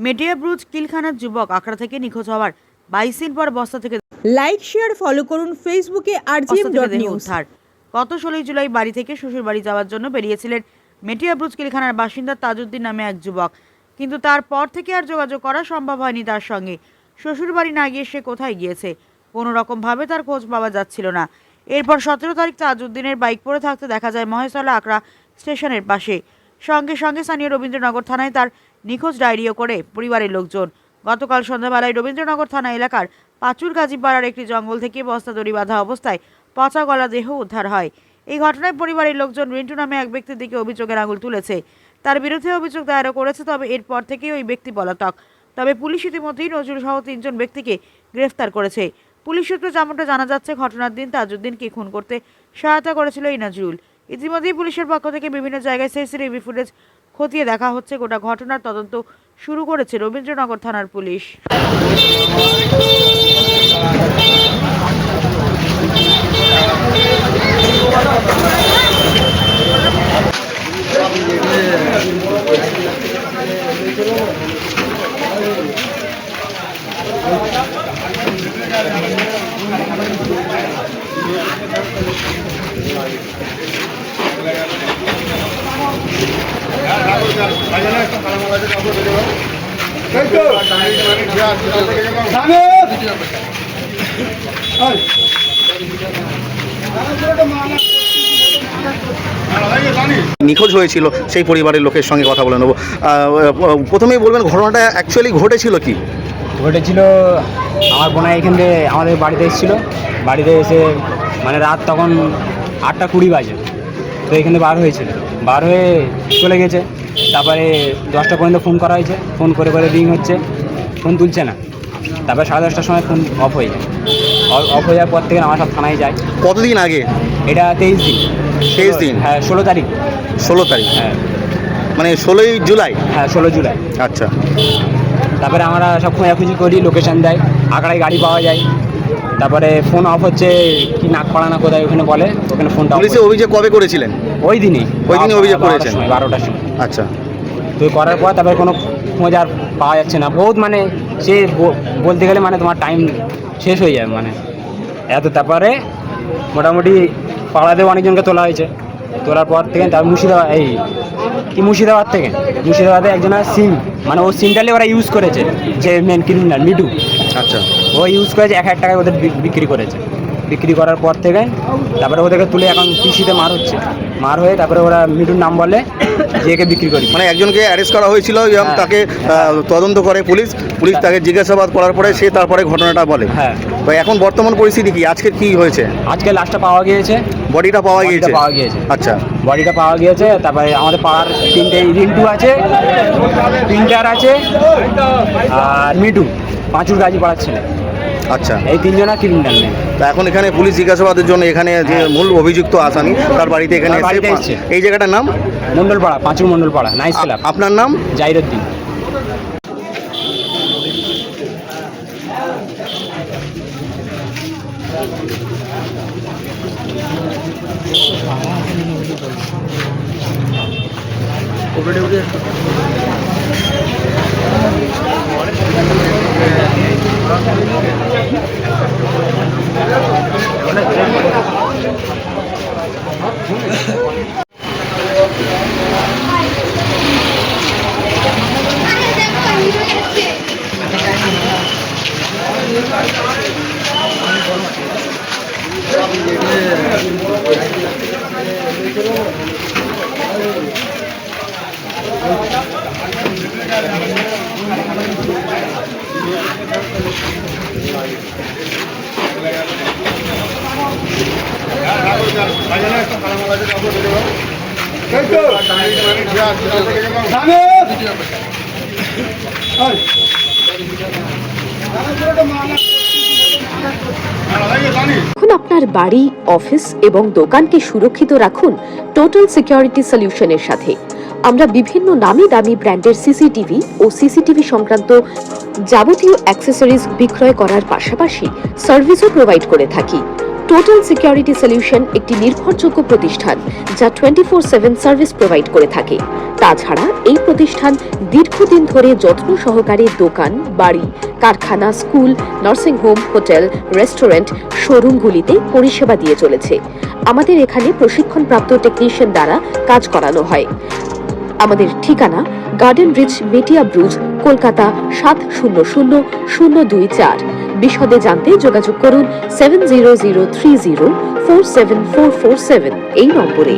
মেটিয়াব্রুজ কিলখানার যুবক আখড়া থেকে নিখোঁজ হওয়ার 22 দিন পর বস্তা থেকে লাইক শেয়ার ফলো করুন ফেসবুকে rgm.news। গত 16 জুলাই বাড়ি থেকে শ্বশুর বাড়ি যাওয়ার জন্য বেরিয়েছিলেন মেটিয়াব্রুজ কিলখানার বাসিন্দা তাজউদ্দিন নামে এক যুবক, কিন্তু তারপর থেকে আর যোগাযোগ করা সম্ভব হয়নি তার সঙ্গে। শ্বশুর বাড়ি না গিয়ে সে কোথায় গিয়েছে কোনো রকম ভাবে তার খোঁজ পাওয়া যাচ্ছিল না। এরপর 17 তারিখ তাজউদ্দিনের বাইক পড়ে থাকতে দেখা যায় মহেশতলা আখড়া স্টেশনের পাশে। সঙ্গে সঙ্গে স্থানীয় রবীন্দ্রনগর থানায় তার নিখোঁজ ডায়েরিও করে পরিবারের লোকজন। গতকাল সন্ধ্যাবেলায় রবীন্দ্রনগর থানা এলাকার পাচুর গাজীপাড়ার একটি জঙ্গল থেকে বস্তা দড়ি বাঁধা অবস্থায় পচা গলা দেহ উদ্ধার হয়। এই ঘটনায় পরিবারের লোকজন রিন্টু নামে এক ব্যক্তির দিকে অভিযোগের আঙুল তুলেছে। তার বিরুদ্ধে অভিযোগ দায়েরও করেছে, তবে এরপর থেকেই ওই ব্যক্তি পলাতক। তবে পুলিশ ইতিমধ্যেই নজরুল সহ 3 জন ব্যক্তিকে গ্রেফতার করেছে। পুলিশ সূত্রে যেমনটা জানা যাচ্ছে, ঘটনার দিন তাজউদ্দিনকে খুন করতে সহায়তা করেছিল এই নজরুল। ইতিমধ্যেই পুলিশের পক্ষ থেকে বিভিন্ন জায়গায় সিসিটিভি ফুটেজ খতিয়ে দেখা হচ্ছে। গোটা ঘটনার তদন্ত শুরু করেছে রবীন্দ্রনগর থানার পুলিশ। নিখোঁজ হয়েছিল সেই পরিবারের লোকের সঙ্গে কথা বলে নেব। প্রথমেই বলবেন ঘটনাটা অ্যাকচুয়ালি ঘটেছিল কি? ঘটেছিল আমার বোনা এখান থেকে আমাদের বাড়িতে এসেছিলো। বাড়িতে এসে মানে রাত তখন 8:20 বাজে, তো এখানে বার হয়েছিল, বার হয়ে চলে গেছে। তারপরে 10টা পর্যন্ত ফোন করা হয়েছে, ফোন করে রিং হচ্ছে, ফোন তুলছে না। তারপরে 10:30টার সময় ফোন অফ হয়ে যায়। অফ হয়ে যাওয়ার পর থেকে আমার সব থানায় যায়। কতদিন আগে? এটা 23 দিন। 23 দিন? হ্যাঁ, 16 তারিখ। 16 তারিখ? হ্যাঁ, মানে 16ই জুলাই? হ্যাঁ, 16 জুলাই। আচ্ছা। তারপরে আমরা সব খোঁজাখুঁজি করি, লোকেশন দেয়, আঁকড়ায় গাড়ি পাওয়া যায়। তারপরে ফোন অফ হচ্ছে কি নাকপাড়া না কোথায় ওখানে বলে, ওখানে ফোনটা। পুলিশে অভিযোগ কবে করেছিলেন? ওই দিনই অভিযোগ করেছেন? 12টার সময়। আচ্ছা। তো করার পর তারপরে কোনো খোঁজ আর পাওয়া যাচ্ছে না। বহুত মানে সে বলতে গেলে মানে তোমার টাইম শেষ হয়ে যায় মানে এত। তারপরে মোটামুটি পাড়াতেও অনেকজনকে তোলা হয়েছে। তোলার পর থেকে তার মুর্শিদাবাদে একজনের সিম, মানে ও সিমটালে ওরা ইউজ করেছে, যে মেন ক্রিমিনাল মিটু। আচ্ছা। ও ইউজ করেছে, 1000 টাকায় ওদের বিক্রি করেছে। বিক্রি করার পর থেকে তারপরে ওদেরকে তুলে এখন পিসিতে মার হচ্ছে। মার হয়ে তারপরে ওরা মিটুর নাম বলে যে একে বিক্রি করি। মানে একজনকে অ্যারেস্ট করা হয়েছিল এবং তাকে তদন্ত করে পুলিশ তাকে জিজ্ঞাসাবাদ করার পরে সে তারপরে ঘটনাটা বলে। হ্যাঁ। তো এখন বর্তমান পরিস্থিতি কি? আজকে কি হয়েছে? আজকে লাশটা পাওয়া গিয়েছে, বডিটা পাওয়া গিয়েছে? আচ্ছা, বডিটা পাওয়া গিয়েছে। তারপরে আমাদের পাড়ার 3টে রিন্টু আছে, প্রিন্টার আছে, আর মিটু পাঁচুর গাজীপাড়ার ছেলে। আচ্ছা। এই 3 জনা ক্রিমিনাল নেই। তা এখন এখানে পুলিশ জিজ্ঞাসাবাদের জন্য এখানে যে মূল অভিযুক্ত আসামি তার বাড়িতে এখানে এসেছে। এই জায়গাটার নাম মন্ডলপাড়া, পাঁচুর মন্ডলপাড়া, নাইস ক্লাব। আপনার নাম? জাহিরউদ্দিন। এখন আপনার বাড়ি, অফিস এবং দোকানকে সুরক্ষিত রাখুন টোটাল সিকিউরিটি সলিউশনের সাথে। আমরা বিভিন্ন নামি দামি ব্র্যান্ডের সিসিটিভি ও সিসিটিভি সংক্রান্ত যাবতীয় অ্যাক্সেসরিজ বিক্রয় করার পাশাপাশি সার্ভিসও প্রোভাইড করে থাকি। টোটাল সিকিউরিটি সলিউশন একটি নির্ভরযোগ্য প্রতিষ্ঠান যা 24/7 সার্ভিস প্রোভাইড করে থাকে। তাছাড়া এই প্রতিষ্ঠান দীর্ঘদিন ধরে যত্ন সহকারে দোকান, বাড়ি, কারখানা, school, nursing home, hotel, restaurant, শোরুমগুলিতে পরিষেবা দিয়ে চলেছে। আমাদের এখানে প্রশিক্ষণপ্রাপ্ত টেকনিশিয়ান দ্বারা কাজ করানো হয়। আমাদের ঠিকানা গার্ডেন রিচ, মেটিয়া ব্রুজ, কলকাতা 700024। বিশদে জানতে যোগাযোগ করুন 7003047447 এই নম্বরে।